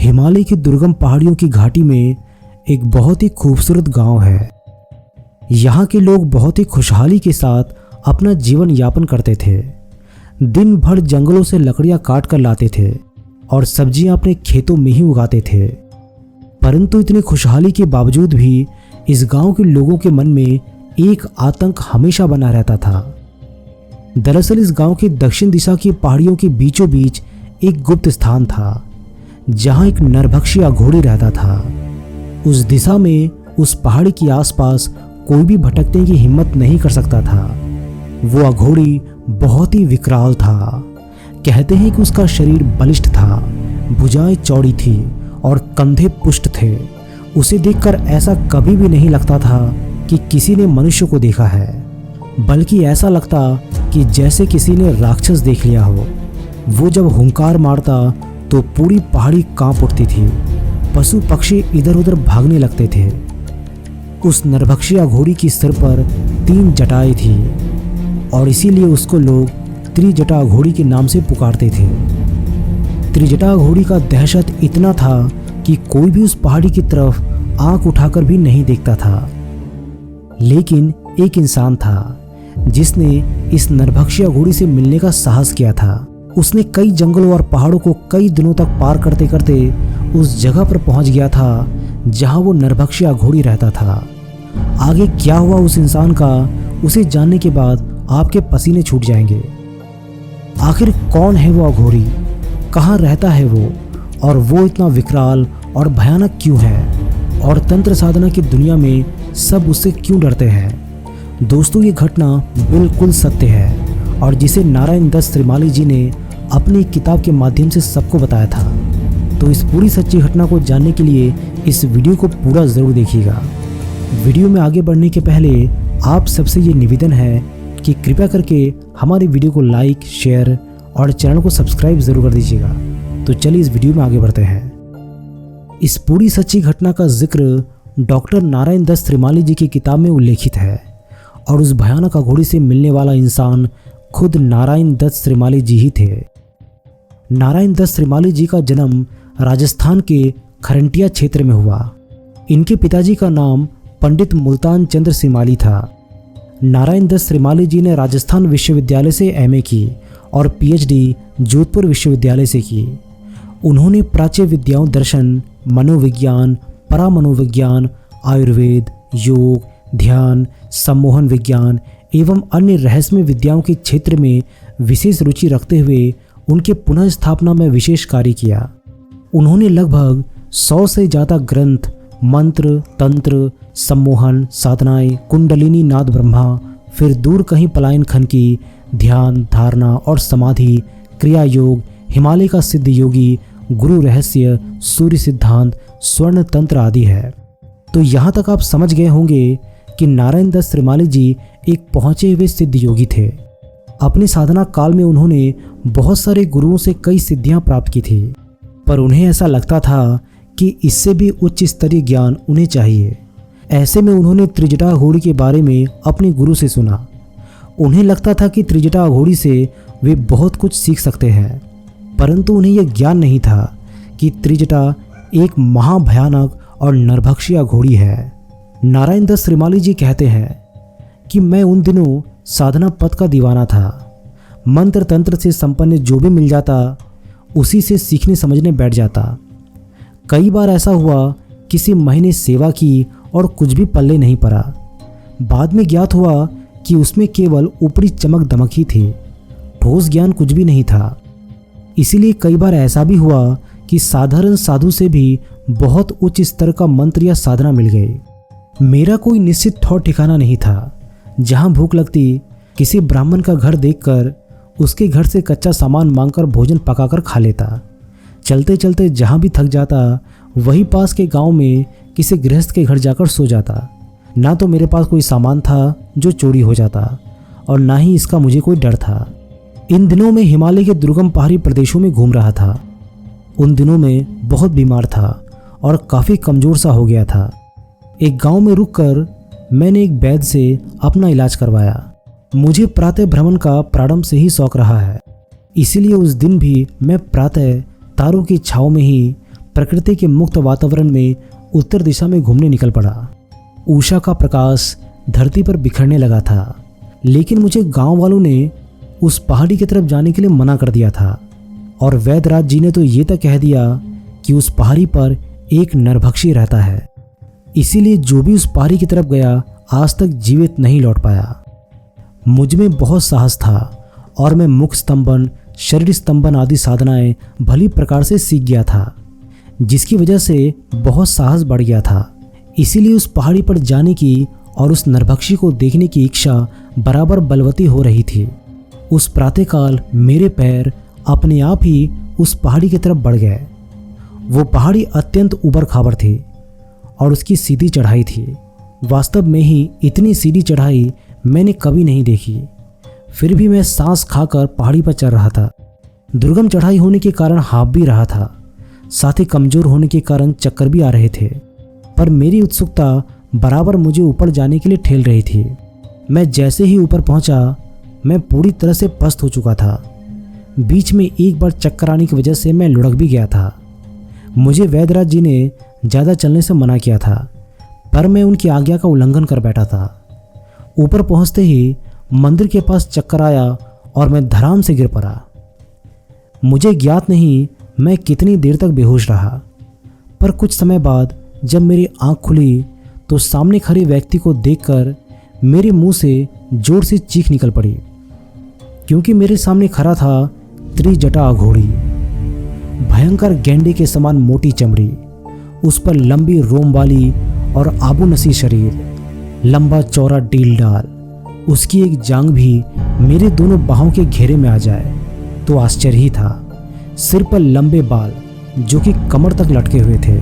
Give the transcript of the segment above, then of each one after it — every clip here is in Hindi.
हिमालय की दुर्गम पहाड़ियों की घाटी में एक बहुत ही खूबसूरत गांव है। यहाँ के लोग बहुत ही खुशहाली के साथ अपना जीवन यापन करते थे। दिन भर जंगलों से लकड़ियां काट कर लाते थे और सब्जियां अपने खेतों में ही उगाते थे। परंतु इतनी खुशहाली के बावजूद भी इस गांव के लोगों के मन में एक आतंक हमेशा बना रहता था। दरअसल इस गांव के दक्षिण दिशा की पहाड़ियों के बीचों बीच एक गुप्त स्थान था, जहां एक नरभक्षी अघोरी रहता था। उस दिशा में, उस पहाड़ी के आसपास कोई भी भटकने की हिम्मत नहीं कर सकता था। वो अघोरी बहुत ही विकराल था। कहते हैं कि उसका शरीर बलिष्ठ था, भुजाएं चौड़ी थी और कंधे पुष्ट थे। उसे देखकर ऐसा कभी भी नहीं लगता था कि किसी ने मनुष्य को देखा है, बल्कि ऐसा लगता कि जैसे किसी ने राक्षस देख लिया हो। वो जब हुंकार मारता तो पूरी पहाड़ी कांप उठती थी। पशु पक्षी इधर उधर भागने लगते थे। उस नरभक्षी अघोरी की सिर पर 3 जटाएं थी और इसीलिए उसको लोग त्रिजटा अघोरी के नाम से पुकारते थे। त्रिजटा अघोरी का दहशत इतना था कि कोई भी उस पहाड़ी की तरफ आंख उठाकर भी नहीं देखता था। लेकिन एक इंसान था जिसने इस नरभक्षी अघोरी से मिलने का साहस किया था। उसने कई जंगलों और पहाड़ों को कई दिनों तक पार करते करते उस जगह पर पहुंच गया था जहां वो नरभक्षी अघोरी रहता था। आगे क्या हुआ उस इंसान का, उसे जानने के बाद आपके पसीने छूट जाएंगे। आखिर कौन है वो अघोरी, कहाँ रहता है वो, और वो इतना विकराल और भयानक क्यों है, और तंत्र साधना की दुनिया में सब उससे क्यों डरते हैं। दोस्तों, ये घटना बिल्कुल सत्य है और जिसे नारायण दत्त श्रीमाली जी ने अपनी किताब के माध्यम से सबको बताया था। तो इस पूरी सच्ची घटना को जानने के लिए इस वीडियो को पूरा ज़रूर देखिएगा। वीडियो में आगे बढ़ने के पहले आप सबसे ये निवेदन है कि कृपया करके हमारी वीडियो को लाइक, शेयर और चैनल को सब्सक्राइब ज़रूर कर दीजिएगा। तो चलिए इस वीडियो में आगे बढ़ते हैं। इस पूरी सच्ची घटना का जिक्र डॉक्टर नारायण दत्त श्रीमाली जी की किताब में उल्लेखित है और उस भयानक अघोरी से मिलने वाला इंसान खुद नारायण दत्त श्रीमाली जी ही थे। नारायण दत्त श्रीमाली जी का जन्म राजस्थान के खरंटिया क्षेत्र में हुआ। इनके पिताजी का नाम पंडित मुल्तान चंद्र श्रीमाली था। नारायण दत्त श्रीमाली जी ने राजस्थान विश्वविद्यालय से एमए की और पीएचडी जोधपुर विश्वविद्यालय से की। उन्होंने प्राच्य विद्याओं दर्शन, मनोविज्ञान, परामनोविज्ञान, आयुर्वेद, योग, ध्यान, सम्मोहन विज्ञान एवं अन्य रहस्यमय विद्याओं के क्षेत्र में विशेष रुचि रखते हुए उनके पुनः स्थापना में विशेष कार्य किया। उन्होंने लगभग 100 से ज़्यादा ग्रंथ, मंत्र, तंत्र, सम्मोहन, साधनाएं, कुंडलिनी नाद ब्रह्मा, फिर दूर कहीं पलायन खन की, ध्यान, धारणा और समाधि, क्रिया योग, हिमालय का सिद्ध योगी, गुरु रहस्य, सूर्य सिद्धांत, स्वर्ण तंत्र आदि है। तो यहाँ तक आप समझ गए होंगे कि नारायण दत्त श्रीमाली जी एक पहुँचे हुए सिद्ध योगी थे। अपने साधना काल में उन्होंने बहुत सारे गुरुओं से कई सिद्धियां प्राप्त की थी, पर उन्हें ऐसा लगता था कि इससे भी उच्च स्तरीय ज्ञान उन्हें चाहिए। ऐसे में उन्होंने त्रिजटा अघोरी के बारे में अपने गुरु से सुना। उन्हें लगता था कि त्रिजटा अघोरी से वे बहुत कुछ सीख सकते हैं, परंतु उन्हें यह ज्ञान नहीं था कि त्रिजटा एक महाभयानक और नरभक्षी अघोरी है। नारायण दत्त श्रीमाली जी कहते हैं कि मैं उन दिनों साधना पथ का दीवाना था। मंत्र तंत्र से संपन्न जो भी मिल जाता उसी से सीखने समझने बैठ जाता। कई बार ऐसा हुआ, किसी महीने सेवा की और कुछ भी पल्ले नहीं पड़ा। बाद में ज्ञात हुआ कि उसमें केवल ऊपरी चमक दमक ही थी, ठोस ज्ञान कुछ भी नहीं था। इसीलिए कई बार ऐसा भी हुआ कि साधारण साधु से भी बहुत उच्च स्तर का मंत्र या साधना मिल गई। मेरा कोई निश्चित ठौर ठिकाना नहीं था। जहाँ भूख लगती, किसी ब्राह्मण का घर देखकर उसके घर से कच्चा सामान मांगकर भोजन पकाकर खा लेता। चलते चलते जहाँ भी थक जाता, वही पास के गांव में किसी गृहस्थ के घर जाकर सो जाता। ना तो मेरे पास कोई सामान था जो चोरी हो जाता और ना ही इसका मुझे कोई डर था। इन दिनों में हिमालय के दुर्गम पहाड़ी प्रदेशों में घूम रहा था। उन दिनों में बहुत बीमार था और काफ़ी कमज़ोर सा हो गया था। एक गांव में रुककर मैंने एक वैद्य से अपना इलाज करवाया। मुझे प्रातः भ्रमण का प्रारंभ से ही शौक रहा है, इसीलिए उस दिन भी मैं प्रातः तारों की छाँव में ही प्रकृति के मुक्त वातावरण में उत्तर दिशा में घूमने निकल पड़ा। उषा का प्रकाश धरती पर बिखरने लगा था, लेकिन मुझे गांव वालों ने उस पहाड़ी की तरफ जाने के लिए मना कर दिया था और वैद्यराज जी ने तो ये तक कह दिया कि उस पहाड़ी पर एक नरभक्षी रहता है। इसीलिए जो भी उस पहाड़ी की तरफ गया आज तक जीवित नहीं लौट पाया। मुझ में बहुत साहस था और मैं मुख स्तंभन, शरीर स्तंभन आदि साधनाएं भली प्रकार से सीख गया था, जिसकी वजह से बहुत साहस बढ़ गया था। इसीलिए उस पहाड़ी पर जाने की और उस नरभक्षी को देखने की इच्छा बराबर बलवती हो रही थी। उस प्रातःकाल मेरे पैर अपने आप ही उस पहाड़ी की तरफ बढ़ गए। वो पहाड़ी अत्यंत उबड़ खाबड़ थी और उसकी सीधी चढ़ाई थी। वास्तव में ही इतनी सीधी चढ़ाई मैंने कभी नहीं देखी। फिर भी मैं सांस खाकर पहाड़ी पर चढ़ रहा था। दुर्गम चढ़ाई होने के कारण हाँफ भी रहा था, साथ ही कमजोर होने के कारण चक्कर भी आ रहे थे, पर मेरी उत्सुकता बराबर मुझे ऊपर जाने के लिए ठेल रही थी। मैं जैसे ही ऊपर पहुंचा, मैं पूरी तरह से पस्त हो चुका था। बीच में एक बार चक्कर आने की वजह से मैं लुढ़क भी गया था। मुझे वैद्यराज जी ने ज़्यादा चलने से मना किया था, पर मैं उनकी आज्ञा का उल्लंघन कर बैठा था। ऊपर पहुंचते ही मंदिर के पास चक्कर आया और मैं धड़ाम से गिर पड़ा। मुझे ज्ञात नहीं मैं कितनी देर तक बेहोश रहा, पर कुछ समय बाद जब मेरी आंख खुली तो सामने खड़े व्यक्ति को देखकर मेरे मुंह से जोर से चीख निकल पड़ी, क्योंकि मेरे सामने खड़ा था त्रिजटा अघोरी। भयंकर गेंडे के समान मोटी चमड़ी, उस पर लंबी रोम वाली और आबूनसी शरीर, लंबा चौड़ा डील डाल। उसकी एक जांग भी मेरे दोनों बाहों के घेरे में आ जाए तो आश्चर्य ही था। सिर पर लंबे बाल जो कि कमर तक लटके हुए थे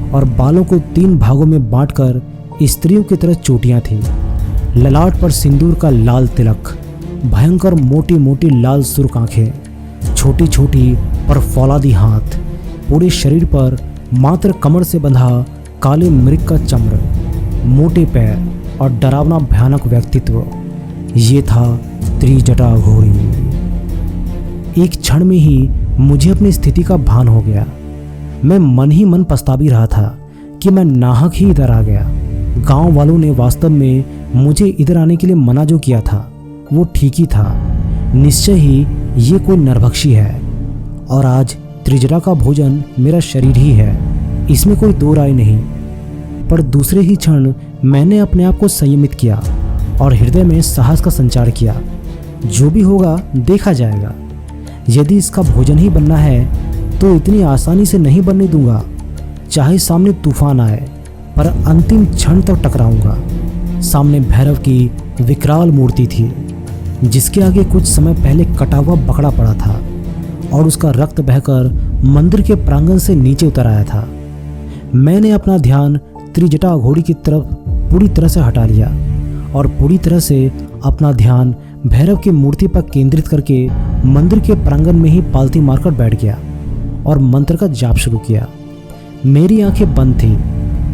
और बालों को 3 भागों में बांटकर स्त्रियों की तरह चोटियां थी। ललाट पर सिंदूर का लाल तिलक, भयंकर मोटी मोटी लाल सुर्ख आंखें, छोटी छोटी और फौलादी हाथ, पूरे शरीर पर मात्र कमर से बंधा काले मृग का चम्र, मोटे पैर और डरावना भयानक व्यक्तित्व। ये था त्रिजटा अघोरी। एक क्षण में ही मुझे अपनी स्थिति का भान हो गया। मैं मन ही मन पछता भी रहा था कि मैं नाहक ही इधर आ गया। गांव वालों ने वास्तव में मुझे इधर आने के लिए मना जो किया था वो ठीक ही था। निश्चय ही ये कोई नरभक्षी है और आज त्रिजटा का भोजन मेरा शरीर ही है, इसमें कोई दो राय नहीं। पर दूसरे ही क्षण मैंने अपने आप को संयमित किया और हृदय में साहस का संचार किया। जो भी होगा देखा जाएगा। यदि इसका भोजन ही बनना है तो इतनी आसानी से नहीं बनने दूंगा। चाहे सामने तूफान आए, पर अंतिम क्षण तक टकराऊंगा। सामने भैरव की विकराल मूर्ति थी, जिसके आगे कुछ समय पहले कटा हुआ बकरा पड़ा था और उसका रक्त बहकर मंदिर के प्रांगण से नीचे उतर आया था। मैंने अपना ध्यान त्रिजटा अघोरी की तरफ पूरी तरह से हटा लिया और पूरी तरह से अपना ध्यान भैरव की मूर्ति पर केंद्रित करके मंदिर के प्रांगण में ही पालती मारकर बैठ गया और मंत्र का जाप शुरू किया। मेरी आंखें बंद थी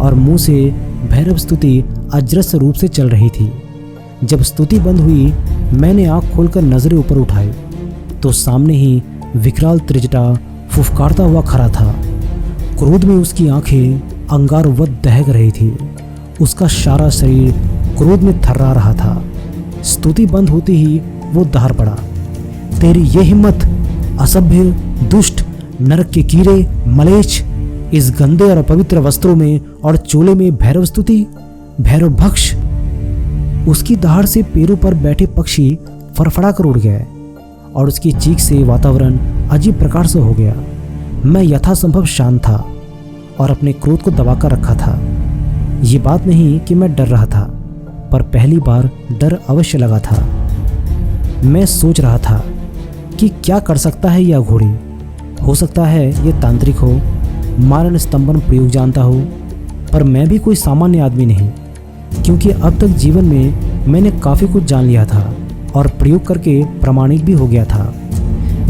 और मुंह से भैरव स्तुति अजरस रूप से चल रही थी। जब स्तुति बंद हुई, मैंने आंख खोलकर नजरें ऊपर उठाई तो सामने ही विकराल त्रिजटा फुफकारता हुआ खड़ा था। क्रोध में उसकी आंखें अंगारवत दहक रही थी। उसका सारा शरीर क्रोध में थर्रा रहा था। स्तुति बंद होती ही वो दहाड़ पड़ा। तेरी ये हिम्मत, असभ्य, दुष्ट, नरक के कीड़े, मलेच्छ, इस गंदे और अपवित्र वस्त्रों में और चोले में भैरव स्तुति, भैरव भक्ष। उसकी दहाड़ से पैरों पर बैठे पक्षी फड़फड़ा कर उड़ गए और उसकी चीख से वातावरण अजीब प्रकार से हो गया। मैं यथासंभव शांत था और अपने क्रोध को दबाकर रखा था। ये बात नहीं कि मैं डर रहा था, पर पहली बार डर अवश्य लगा था। मैं सोच रहा था कि क्या कर सकता है यह अघोरी। हो सकता है ये तांत्रिक हो, मारण स्तंभन प्रयोग जानता हो, पर मैं भी कोई सामान्य आदमी नहीं, क्योंकि अब तक जीवन में मैंने काफ़ी कुछ जान लिया था और प्रयोग करके प्रमाणित भी हो गया था।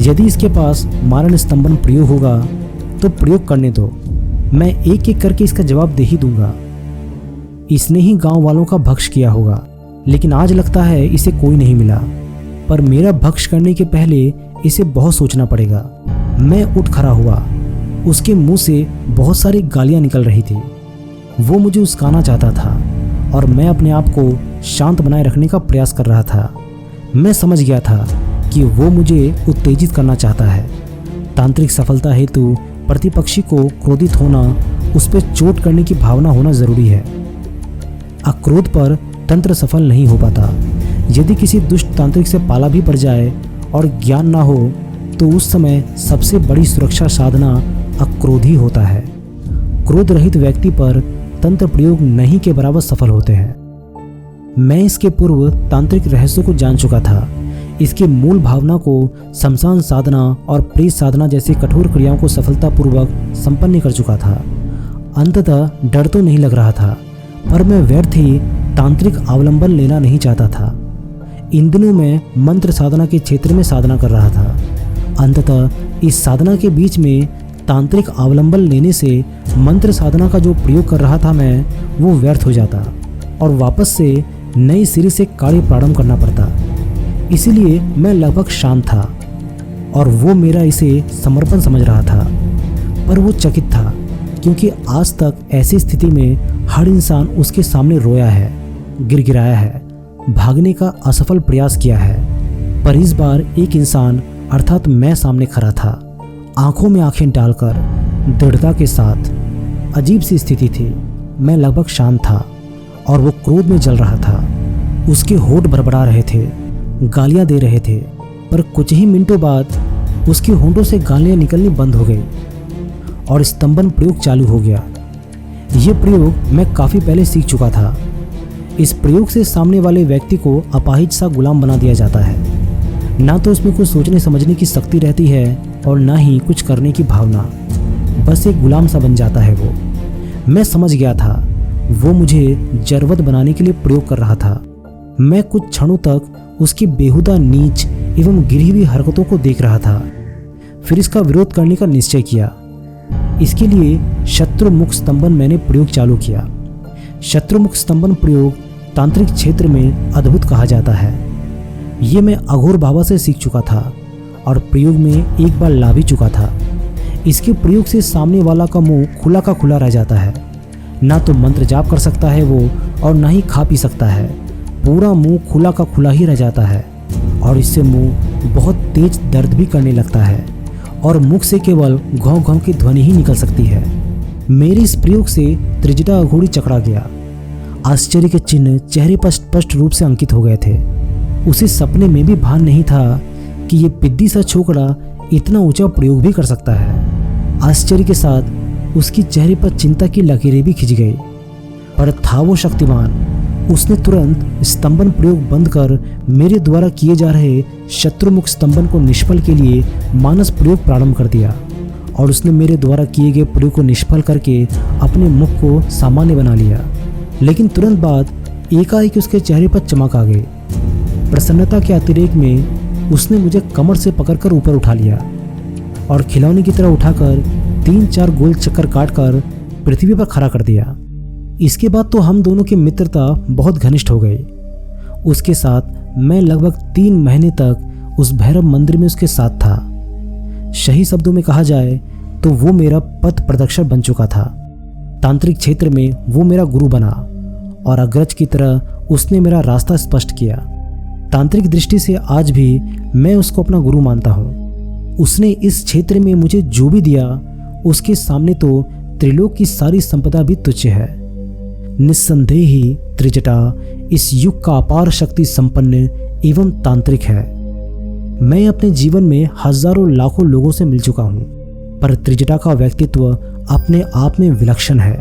यदि इसके पास मारण स्तंभन प्रयोग होगा तो प्रयोग करने दो, मैं एक एक करके इसका जवाब दे ही दूंगा। इसने ही गांव वालों का भक्ष किया होगा, लेकिन आज लगता है इसे कोई नहीं मिला। पर मेरा भक्ष करने के पहले इसे बहुत सोचना पड़ेगा। मैं उठ खड़ा हुआ उसके मुंह से बहुत सारी गालियां निकल रही थी। वो मुझे उस्काना चाहता था और मैं अपने आप को शांत बनाए रखने का प्रयास कर रहा था। मैं समझ गया था कि वो मुझे उत्तेजित करना चाहता है। तांत्रिक सफलता हेतु प्रतिपक्षी को क्रोधित होना, उस पर चोट करने की भावना होना जरूरी है। अक्रोध पर तंत्र सफल नहीं हो पाता। यदि किसी दुष्ट तांत्रिक से पाला भी पड़ जाए और ज्ञान ना हो तो उस समय सबसे बड़ी सुरक्षा साधना अक्रोध ही होता है। क्रोध रहित व्यक्ति पर तंत्र प्रयोग नहीं के बराबर सफल होते हैं। मैं इसके पूर्व तांत्रिक रहस्यों को जान चुका था। इसकी मूल भावना को शमशान साधना और प्रेत साधना जैसी कठोर क्रियाओं को सफलतापूर्वक संपन्न कर चुका था। अंततः डर तो नहीं लग रहा था, पर मैं व्यर्थ ही तांत्रिक अवलंबन लेना नहीं चाहता था। इन दिनों मैं मंत्र साधना के क्षेत्र में साधना कर रहा था। अंततः इस साधना के बीच में तांत्रिक अवलंबन लेने से मंत्र साधना का जो प्रयोग कर रहा था मैं, वो व्यर्थ हो जाता और वापस से नई सिरे से कार्य प्रारंभ करना पड़ता। इसीलिए मैं लगभग शांत था और वो मेरा इसे समर्पण समझ रहा था। पर वो चकित था, क्योंकि आज तक ऐसी स्थिति में हर इंसान उसके सामने रोया है, गिड़गिड़ाया है, भागने का असफल प्रयास किया है। पर इस बार एक इंसान अर्थात मैं सामने खड़ा था, आंखों में आंखें डालकर दृढ़ता के साथ। अजीब सी स्थिति थी। मैं लगभग शांत था और वो क्रोध में जल रहा था। उसके होंठ भरभरा रहे थे, गालियां दे रहे थे, पर कुछ ही मिनटों बाद उसके होंठों से गालियां निकलनी बंद हो गई और स्तंभन प्रयोग चालू हो गया। यह प्रयोग मैं काफ़ी पहले सीख चुका था। इस प्रयोग से सामने वाले व्यक्ति को अपाहिज सा गुलाम बना दिया जाता है। ना तो उसमें कुछ सोचने समझने की शक्ति रहती है और ना ही कुछ करने की भावना, बस एक गुलाम सा बन जाता है वो। मैं समझ गया था वो मुझे जरवत बनाने के लिए प्रयोग कर रहा था। मैं कुछ क्षणों तक उसकी बेहुदा, नीच एवं गिरी हुई हरकतों को देख रहा था। फिर इसका विरोध करने का निश्चय किया। इसके लिए शत्रुमुख स्तंभन मैंने प्रयोग चालू किया। शत्रुमुख स्तंभन प्रयोग तांत्रिक क्षेत्र में अद्भुत कहा जाता है। ये मैं अघोर बाबा से सीख चुका था और प्रयोग में एक बार ला भी चुका था। इसके प्रयोग से सामने वाला का मुंह खुला का खुला रह जाता है। ना तो मंत्र जाप कर सकता है वो और ना ही खा पी सकता है। पूरा मुंह खुला का खुला ही रह जाता है और इससे मुंह बहुत तेज दर्द भी करने लगता है और मुख से केवल घौं घौं की ध्वनि ही निकल सकती है। मेरे इस प्रयोग से त्रिजटा अघोरी चकरा गया। आश्चर्य के चिन्ह चेहरे पर स्पष्ट रूप से अंकित हो गए थे। उसे सपने में भी भान नहीं था कि ये पिद्दी सा छोकरा इतना ऊंचा प्रयोग भी कर सकता है। आश्चर्य के साथ उसकी चेहरे पर चिंता की लकीरें भी खिंच गई। पर था वो शक्तिमान। उसने तुरंत स्तंभन प्रयोग बंद कर मेरे द्वारा किए जा रहे शत्रुमुख स्तंभन को निष्फल के लिए मानस प्रयोग प्रारंभ कर दिया और उसने मेरे द्वारा किए गए प्रयोग को निष्फल करके अपने मुख को सामान्य बना लिया। लेकिन तुरंत बाद एकाएक उसके चेहरे पर चमक आ गई। प्रसन्नता के अतिरेक में उसने मुझे कमर से पकड़कर ऊपर उठा लिया और खिलौने की तरह उठाकर 3-4 गोल चक्कर काटकर पृथ्वी पर खड़ा कर दिया। इसके बाद तो हम दोनों की मित्रता बहुत घनिष्ठ हो गई। उसके साथ मैं लगभग 3 महीने तक उस भैरव मंदिर में उसके साथ था। सही शब्दों में कहा जाए तो वो मेरा पथ प्रदर्शक बन चुका था। तांत्रिक क्षेत्र में वो मेरा गुरु बना और अग्रज की तरह उसने मेरा रास्ता स्पष्ट किया। तांत्रिक दृष्टि से आज भी मैं उसको अपना गुरु मानता हूँ। उसने इस क्षेत्र में मुझे जो भी दिया उसके सामने तो त्रिलोक की सारी संपदा भी तुच्छ है। निस्संदेह ही त्रिजटा इस युग का अपार शक्ति संपन्न एवं तांत्रिक है। मैं अपने जीवन में हजारों लाखों लोगों से मिल चुका हूँ, पर त्रिजटा का व्यक्तित्व अपने आप में विलक्षण है।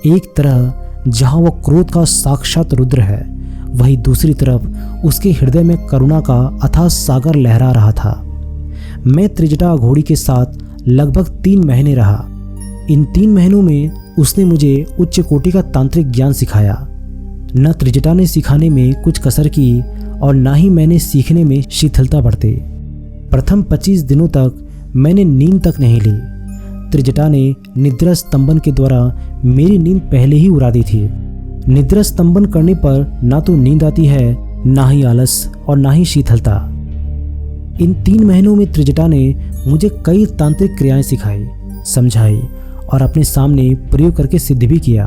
एक तरह जहाँ वह क्रोध का साक्षात रुद्र है, वहीं दूसरी तरफ उसके हृदय में करुणा का अथाह सागर लहरा रहा था। मैं त्रिजटा घोड़ी के साथ लगभग 3 महीने रहा। इन 3 महीनों में उसने मुझे उच्च कोटि का तांत्रिक ज्ञान सिखाया। न त्रिजटा ने सिखाने में कुछ कसर की और ना ही मैंने सीखने में शिथिलता बरती। प्रथम 25 दिनों तक मैंने नींद तक नहीं ली। त्रिजटा ने निद्रा स्तंभन के द्वारा मेरी नींद पहले ही उड़ा दी थी। निद्रा स्तंभन करने पर ना तो नींद आती है, ना ही आलस और ना ही शीतलता। इन 3 महीनों में त्रिजटा ने मुझे कई तांत्रिक क्रियाएं सिखाई। समझाई और अपने सामने प्रयोग करके सिद्ध भी किया।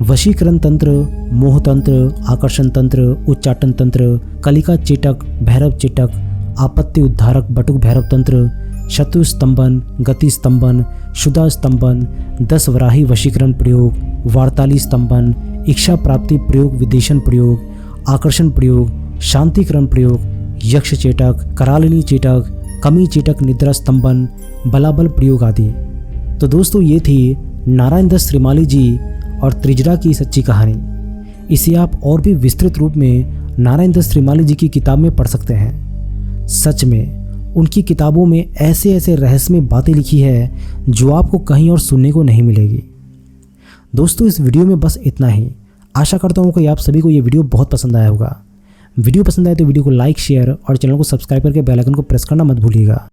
वशीकरण तंत्र, मोह तंत्र, आकर्षण तंत्र, उच्चाटन तंत्र, कलिका चेटक, भैरव चेटक, आपत्ति उद्धारक बटुक भैरव तंत्र, शत्रु स्तंभन, गति स्तंभन, शुदा स्तंभन, 10 वराही वशीकरण प्रयोग, वार्ताली स्तंभन, इच्छा प्राप्ति प्रयोग, विदेशन प्रयोग, आकर्षण प्रयोग, शांतिकरण प्रयोग, यक्ष चेटक, करालिनी चेटक, कमी चेटक, निद्रा स्तंभन, बलाबल प्रयोग आदि। तो दोस्तों ये थी नारायण दत्त श्रीमाली जी और त्रिजरा की सच्ची कहानी। इसे आप और भी विस्तृत रूप में नारायण दत्त श्रीमाली जी की किताब में पढ़ सकते हैं। सच में उनकी किताबों में ऐसे ऐसे रहस्यमय बातें लिखी है जो आपको कहीं और सुनने को नहीं मिलेगी। दोस्तों इस वीडियो में बस इतना ही। आशा करता हूँ कि आप सभी को ये वीडियो बहुत पसंद आया होगा। वीडियो पसंद आए तो वीडियो को लाइक, शेयर और चैनल को सब्सक्राइब करके बेल आइकन को प्रेस करना मत भूलिएगा।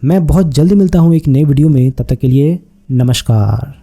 मैं बहुत जल्दी मिलता हूँ एक नए वीडियो में, तब तक के लिए नमस्कार।